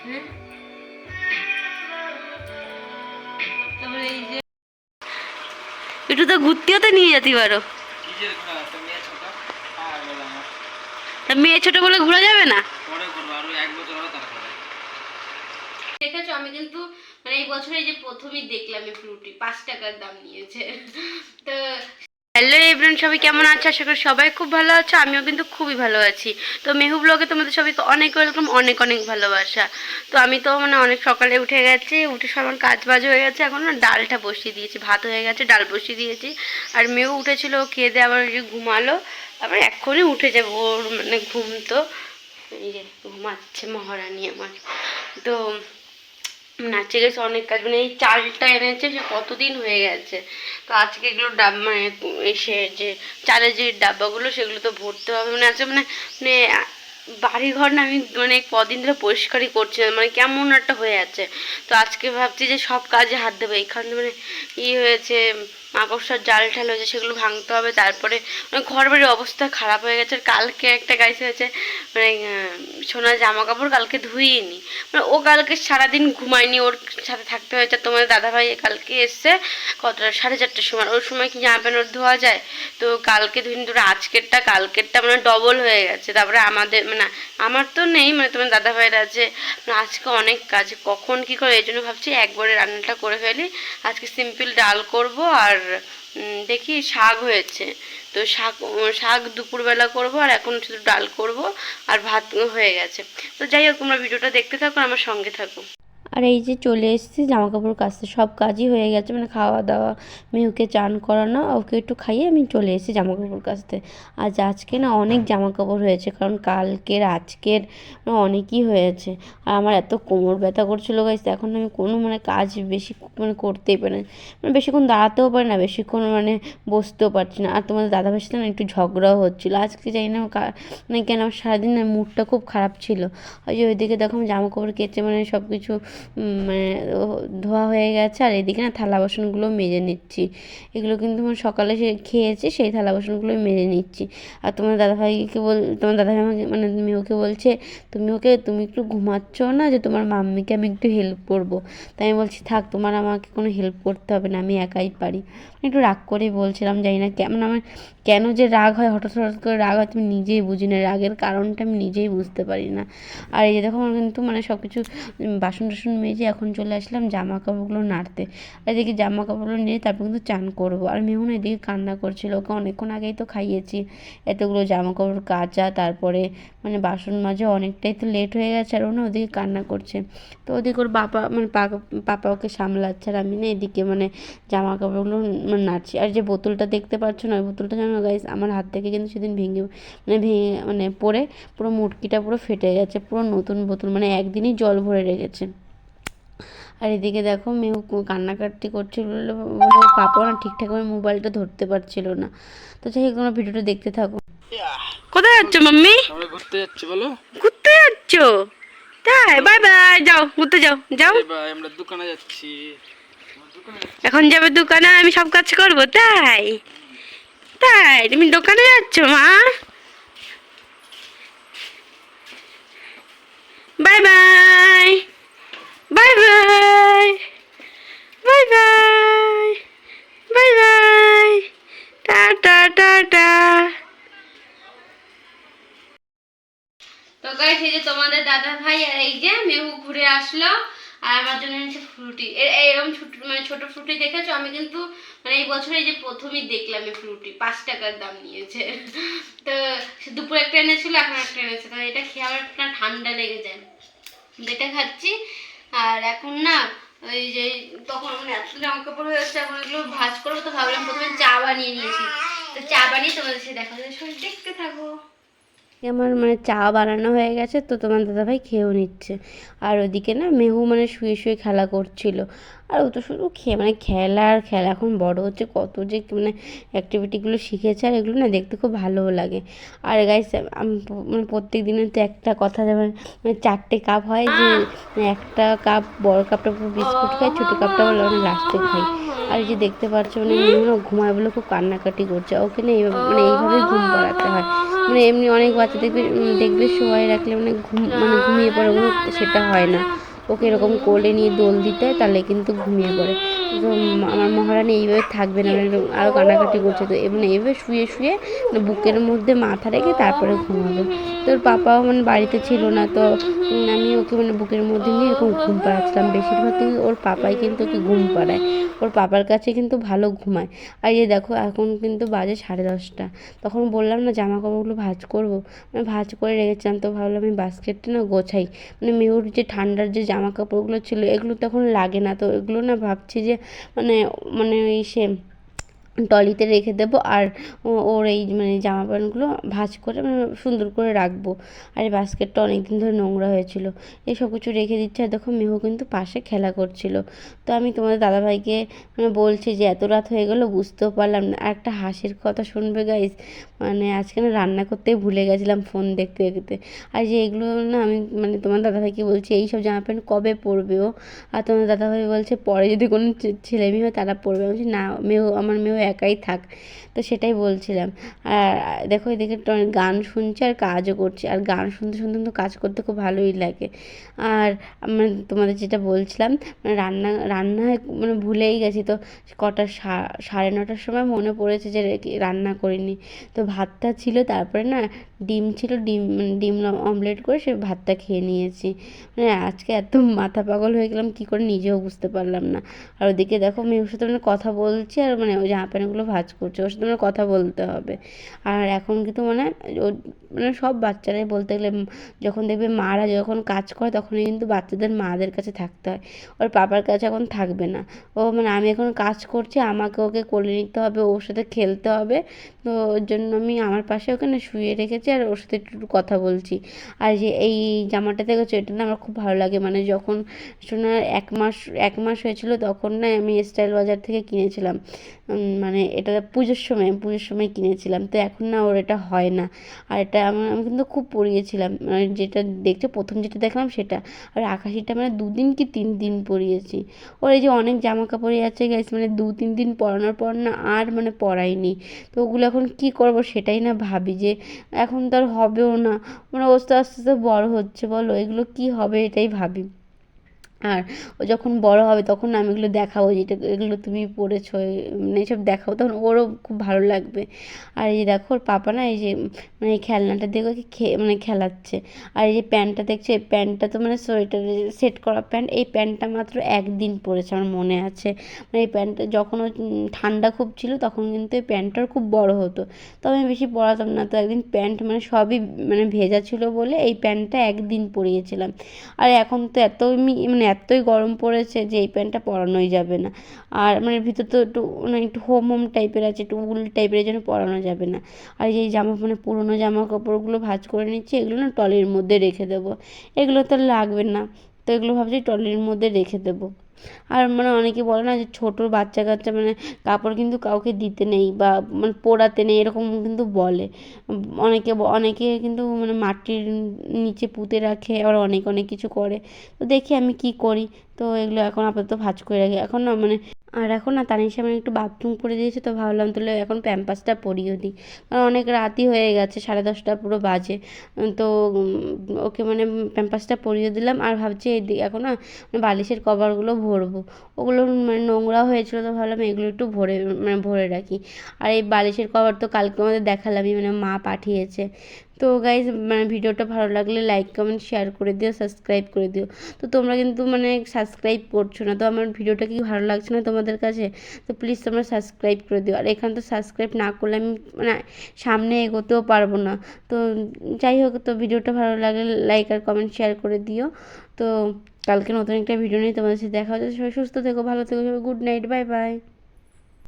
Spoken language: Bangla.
হ্যাঁ, তারপরে এই যে একটু তো ঘুরতেও তো নিয়ে যেতে পারো। মেয়ে ছোট বলে ঘোরা যাবে না? দেখেছো, আমি কিন্তু মানে এই বছরে এই যে প্রথমেই দেখলাম এই ফ্রুটি 5 টাকার দাম নিয়েছে। তো হ্যালো এভরিওয়ান, সবাই কেমন আছো? আশা করি সবাই খুব ভালো আছো, আমিও কিন্তু খুবই ভালো আছি। তো মেহু ব্লগে তোমাদের সবাইকে অনেক ওয়েলকাম, অনেক অনেক ভালোবাসা। তো আমি তো মানে অনেক সকালে উঠে গেছি, উঠে সব আমার কাজ বাজ হয়ে গেছে। এখন না ডালটা বসিয়ে দিয়েছি, ভাত হয়ে গেছে, ডাল বসিয়ে দিয়েছি। আর মেহু উঠেছিল, খেয়ে দিয়ে আবার ঘুমালো। আবার এক্ষুনি উঠে যাবো, ওর মানে ঘুম তো এই যে ঘুমাচ্ছে মহারানী আমার। তো নাচে গেছে অনেক কাজ, মানে এই চালটা এনেছে সে কতদিন হয়ে গেছে। তো আজকে এগুলো মানে এসে যে চালের যে ডাব্বাগুলো সেগুলো তো ভরতে হবে। মানে আজকে মানে মানে বাড়ি ঘর না আমি মানে কদিন ধরে পরিষ্কারই করছি না, মানে কেমন একটা হয়ে আছে। তো আজকে ভাবছি যে সব কাজে হাত দেবো। এখানে মানে হয়েছে, মাকড়সার জাল ঠাল হয়েছে, সেগুলো ভাঙতে হবে। তারপরে মানে ঘর বাড়ির অবস্থা খারাপ হয়ে গেছে। আর কালকে একটা গাইস হয়েছে, মানে সোনার জামা কাপড় কালকে ধুইনি, মানে ও কালকে সারাদিন ঘুমায়নি, ওর সাথে থাকতে হয়েছে। তোমাদের দাদাভাই কালকে এসছে কতটা 4:30টার সময়, ওর সময় কি জামা প্যান্ট ওর ধোয়া যায়? তো কালকে ধুইনি, ধরে কালকেরটা মানে ডবল হয়ে গেছে। তারপরে আমাদের মানে আমার তো নেই, মানে তোমার দাদাভাইয়ের আছে। মানে আজকে অনেক কাজ, কখন কি করে, এই জন্য ভাবছি একবারে রান্নাটা করে ফেলি। আজকে সিম্পল ডাল করব, আর দেখি শাক হয়েছে, তো শাক শাক দুপুরবেলা করব, আর এখন শুধু ডাল করব, আর ভাত হয়ে গেছে। তো যাই হোক, তোমরা ভিডিওটা দেখতে থাকো, আমার সঙ্গে থাকো। আর এই যে চলে এসেছি জামা কাপড় কাচতে, সব কাজই হয়ে গেছে, মানে খাওয়া দাওয়া, মেহুকে চান করানো, ওকে একটু খাইয়ে আমি চলে এসেছি জামা কাপড় কাচতে। আজকে না অনেক জামা কাপড় হয়েছে, কারণ কালকের আজকের অনেকই হয়েছে। আর আমার এত কোমর ব্যথা করছিলো গাইস, এখন আমি কোনো মানে কাজ বেশি মানে করতেই পারি না, মানে বেশিক্ষণ দাঁড়াতেও পারি না, বেশিক্ষণ মানে বসতেও পারছি না। আর তোমাদের দাদাভাইয়ের সাথে না একটু ঝগড়াও হচ্ছিলো আজকে, জানি না মানে কেন আমার সারাদিন না মুডটা খুব খারাপ ছিল। ওই যে ওইদিকে দেখো আমি জামা কাপড় কেচে মানে সব কিছু মানে ধোয়া হয়ে গেছে। আর এদিকে না থালা বাসনগুলো মেজে নিচ্ছি, এগুলো কিন্তু মানে সকালে সে খেয়েছে, সেই থালা বাসনগুলো মেজে নিচ্ছি। আর তোমার তোমার দাদাভাই আমাকে মানে মেয়েকে বলছে, তুমি একটু ঘুমাচ্ছ না, যে তোমার মাম্মিকে আমি একটু হেল্প করবো? তাই আমি বলছি থাক, তোমার আমাকে কোনো হেল্প করতে হবে না, আমি একাই পারি। একটু রাগ করেই বলছিলাম, জানি না কেমন আমার কেন যে রাগ হয়, হঠাৎ হঠাৎ করে রাগ হয়, তুমি নিজেই বুঝি না, রাগের কারণটা আমি নিজেই বুঝতে পারি না। আর এই যে দেখো আমার কিন্তু মানে সব কিছু বাসন টাসন মেজে এখন চলে আসলাম জামা কাপড়গুলো নাড়তে। আর এদিকে জামা কাপড়গুলো নিয়ে তারপর কিন্তু চান করবো। আর মেহুন এদিকে কান্না করছিল, ওকে অনেকক্ষণ আগেই তো খাইয়েছি, এতগুলো জামা কাপড় কাচা, তারপরে মানে বাসন মাজা, অনেকটাই তো লেট হয়ে গেছে। আর ও না ওদিকে কান্না করছে, তো ওদিকে ওর বাবা মানে পাপা ওকে সামলাচ্ছে, আর আমি না এদিকে মানে জামা কাপড়গুলো মানে নাড়ছি। আর যে বোতলটা দেখতে পাচ্ছ না, ওই বোতলটা জানো গাইস আমার হাত থেকে কিন্তু সেদিন ভেঙে মানে পড়ে পুরো মুটকিটা পুরো ফেটে গেছে, পুরো নতুন বোতল, মানে একদিনই জল ভরে রেখেছে। আর এদিকে দেখো মেয়ে কান্নাকাটি করছিল বলে পাপাও না ঠিকঠাকভাবে মোবাইলটা ধরতে পারছিল না। তো যাই হোক, তোমরা ভিডিওটা দেখতে থাকো। কোথায় যাচ্ছ মাম্মি? আমরা ঘুরতে যাচ্ছি। বলো, ঘুরতে যাচ্ছ? তাই, বাই বাই, যাও ঘুরতে যাও। ভাই আমরা দোকানে যাচ্ছি। এখন যাবে দোকানে, আমি সব কাজ করবো? তাই তাই তুমি দোকানে যাচ্ছ মা? Bye bye, bye bye, bye bye, bye bye, tata tata. তো গাইস, এই যে তোমাদের দাদা ভাই আর এই যে মেহু ঘুরে আসলো, আর আমার জন্য এনেছে ফ্রুটি। এরকম ছোট মানে ছোট ফ্রুটি দেখেছো, আমি কিন্তু মানে এই বছরে এই যে প্রথমেই দেখলাম এই ফ্রুটি 5 টাকার দাম নিয়েছে। তো দুপুর একটা এনেছিল, এখন একটা এনেছে। তো এটা খেয়ে আমার একটা ঠান্ডা লেগে যায়, এটা খাচ্ছি। আর এখন না ওই যে তখন মানে এত জামা কাপড় হয়ে যাচ্ছে, এখন এগুলো ভাঁজ করবো। তো ভাবলাম প্রথমে চা বানিয়ে নিয়েছি, তো চা বানিয়ে তোমাদের সাথে দেখা যায়, সবাই দেখতে থাকো। আমার মানে চা বানানো হয়ে গেছে, তো তোমার দাদাভাই খেয়েও নিচ্ছে। আর ওদিকে না মেহু মানে শুয়ে শুয়ে খেলা করছিল। আর ও তো শুধু মানে খেলা আর খেলা, এখন বড় হচ্ছে, কত যে মানে অ্যাক্টিভিটিগুলো শিখেছে, আর এগুলো না দেখতে খুব ভালোও লাগে। আর গাইস আমি মানে প্রত্যেক দিনের তো একটা কথা, যেমন মানে 4টে কাপ হয়, যে একটা কাপ বড় কাপটা পুরো বিস্কুট খাই, ছোটো কাপটা লাস্টে খাই। আর এই যে দেখতে পাচ্ছ মানে মিহু না ঘুমায় বলে খুব কান্নাকাটি করছে, ওকে না মানে এইভাবে ঘুম পাড়াতে হয়। মানে এমনি অনেক বাচ্চা দেখবে শোয়াই রাখলে মানে ঘুমিয়ে পড়ে, ওগুলো সেটা হয় না, ওকে এরকম কোলে নিয়ে দোল দিতে হয়, তাহলে কিন্তু ঘুমিয়ে পড়ে। তো আমার মহারানী এইভাবে থাকবে না, মানে আরও কান্নাকাটি করছে, তো মানে এইভাবে শুয়ে শুয়ে বুকের মধ্যে মাথা রেখে তারপরে ঘুমাবে। তো ওর পাপাও মানে বাড়িতে ছিল না, তো আমি ওকে মানে বুকের মধ্যে নিয়ে এরকম ঘুম পাড়াচ্ছিলাম। বেশিরভাগ কিন্তু ওর পাপাই কিন্তু ওকে ঘুম পাড়ায়, ওর পাপার কাছে কিন্তু ভালো ঘুমায়। আর এই দেখো এখন কিন্তু বাজে 10:30, তখন বললাম না জামা কাপড়গুলো ভাঁজ করবো, মানে ভাঁজ করে রেখেছিলাম, তো ভাবলাম আমি বাস্কেটটা না গোছাই। মানে মেয়ের যে ঠান্ডার যে জামা কাপড়গুলো ছিল এগুলো তখন লাগে না, তো এগুলো না ভাবছি যে মানে মানে ওই সে ট্রলিতে রেখে দেবো, আর ওর এই মানে জামা প্যান্টগুলো ভাঁজ করে মানে সুন্দর করে রাখবো। আর এই বাস্কেটটা অনেক দিন ধরে নোংরা হয়েছিল, এই সব কিছু রেখে দিচ্ছে। আর দেখো মেহু কিন্তু পাশে খেলা করছিল। তো আমি তোমাদের দাদাভাইকে মানে বলছি যে এত রাত হয়ে গেলো বুঝতেও পারলাম না। আর একটা হাসির কথা শুনবে গাইস, মানে আজকে না রান্না করতেই ভুলে গেছিলাম ফোন দেখতে দেখতে। আর যে এগুলো না আমি মানে তোমার দাদাভাইকে বলছি এই সব জামা প্যান্ট কবে পরবে ও, আর তোমার দাদাভাই বলছে পরে যদি কোনো ছেলে মেয়ে হয় তারা পরবে। আমি বলছি না, আমার মেয়ে একাই থাক। তো সেটাই বলছিলাম। আর দেখো এদিকে গান শুনছি আর কাজও করছি, আর গান শুনতে শুনতে তো কাজ করতে খুব ভালোই লাগে। আর মানে তোমাদের যেটা বলছিলাম মানে রান্নায় মানে ভুলেই গেছি, তো কটা 9:30 সময় মনে পড়েছে যে রান্না করিনি। তো ভাতটা ছিল, তারপরে না ডিম ছিল, ডিম অমলেট করে সে ভাতটা খেয়ে নিয়েছি। মানে আজকে এত মাথা পাগল হয়ে গেলাম কী করে নিজেও বুঝতে পারলাম না। আর ওদিকে দেখো মেয়ের সাথে মানে কথা বলছি, আর মানে ওই জামা প্যান্টগুলো ভাঁজ করছে, ওর সাথে মানে কথা বলতে হবে। আর এখন কিন্তু মানে ও মানে সব বাচ্চারাই বলতে গেলে যখন দেখবে মারা যখন কাজ করে তখনই কিন্তু বাচ্চাদের মাদের কাছে থাকতে হয়, ওর পাপার কাছে এখন থাকবে না। ও মানে আমি এখন কাজ করছি, আমাকে ওকে কোলে নিতে হবে, ওর সাথে খেলতে হবে, তো ওর জন্য আমি আমার পাশে ওকে না শুয়ে রেখেছি আর ওর সাথে একটু কথা বলছি। আর যে এই জামাটা দেখেছো, এটা না আমার খুব ভালো লাগে। মানে যখন শোনার 1 মাস হয়েছিল তখন না আমি স্টাইল বাজার থেকে কিনেছিলাম। মানে এটা পুজোর সময় কিনেছিলাম, তো এখন না ওর এটা হয় না। আর এটা আমি কিন্তু খুব পরিয়েছিলাম, মানে যেটা দেখছো প্রথম যেটা দেখলাম সেটা। আর আকাশিটা মানে 2 দিন কি 3 দিন পরিয়েছি। ওর এই যে অনেক জামা কাপড়ই আছে গাইস, মানে 2-3 দিন পরানোর পর না আর মানে পরাইনি। তো ওগুলো এখন কী করবো সেটাই না ভাবি, যে এখন তো আর হবেও না, মানে ও তো আস্তে আস্তে বড় হচ্ছে, বলো এগুলো কী হবে এটাই ভাবি। আর ও যখন বড় হবে তখন আমি এগুলো দেখাবো যে এগুলো তুমি পড়েছো, মানে এইসব দেখাবো, তখন ওরও খুব ভালো লাগবে। আর এই যে দেখো ওর পাপা না এই যে মানে এই খেলনাটা দিয়ে ওকে মানে খেলাচ্ছে। আর এই যে প্যান্টটা দেখছো, এই প্যান্টটা তো মানে সোয়েটারে সেট করা প্যান্ট, এই প্যান্টটা মাত্র 1 দিন পরেছে আমার মনে আছে। মানে এই প্যান্টটা যখন ও ঠান্ডা খুব ছিল তখন কিন্তু এই প্যান্টটার খুব বড় হতো, তো আমি বেশি পরাতাম না। তো একদিন প্যান্ট মানে সবই মানে ভেজা ছিল বলে এই প্যান্টটা 1 দিন পরিয়েছিলাম। আর এখন তো মানে এতই গরম পড়েছে যে এই প্যান্টটা পরানোই যাবে না। আর মানে ভিতর তো একটু মানে একটু হোম টাইপের আছে, একটু উল টাইপের, এই জন্য পরানো যাবে না। আর এই মানে পুরোনো জামা কাপড়গুলো ভাঁজ করে নিচ্ছি, এগুলো না ট্রলির মধ্যে রেখে দেবো, এগুলো তো লাগবে না, তো এগুলো ভাবছি ট্রলির মধ্যে রেখে দেবো। আর মানে অনেকে বলে না যে ছোটো বাচ্চা কাচ্চা মানে কাপড় কিন্তু কাউকে দিতে নেই বা মানে পোড়াতে নেই, এরকম কিন্তু বলে অনেকে কিন্তু মানে মাটির নিচে পুঁতে রাখে, আবার অনেক কিছু করে। তো দেখি আমি কি করি। তো এগুলো এখন আপাতত ভাঁজ করে রাখি এখন না মানে। আর এখন না তানিশা মানে একটু বাথরুম করে দিয়েছে, তো ভাবলাম তাহলে এখন প্যাম্পাসটা পরিয়ে দিই, কারণ অনেক রাতই হয়ে গেছে, 10:30 পুরো বাজে। তো ওকে মানে প্যাম্পাসটা পরিয়ে দিলাম। আর ভাবছি এখন না বালিশের কভারগুলো ভরবো, ওগুলো মানে নোংরা হয়েছিল, তো ভাবলাম এগুলো একটু ভরে রাখি। আর এই বালিশের কভার তো কালকে আমাদের দেখালামই, মানে মা পাঠিয়েছে। তো গাইজ মানে ভিডিওটা ভালো লাগলে লাইক কমেন্ট শেয়ার করে দিও, সাবস্ক্রাইব করে দিও। তো তোমরা কিন্তু মানে সাবস্ক্রাইব করছো না, তো আমার ভিডিওটা কি ভালো লাগছে না তোমাদের কাছে? তো প্লিজ তোমরা সাবস্ক্রাইব করে দিও। আর এখানে তো সাবস্ক্রাইব না করলে আমি মানে সামনে এগোতেও পারবো না। তো যাই হোক, তো ভিডিওটা ভালো লাগলে লাইক আর কমেন্ট শেয়ার করে দিও। তো কালকে নতুন একটা ভিডিও নিয়ে তোমাদের সাথে দেখা হচ্ছে। সবাই সুস্থ থেকো, ভালো থেকো, সবাই গুড নাইট, বাই বাই।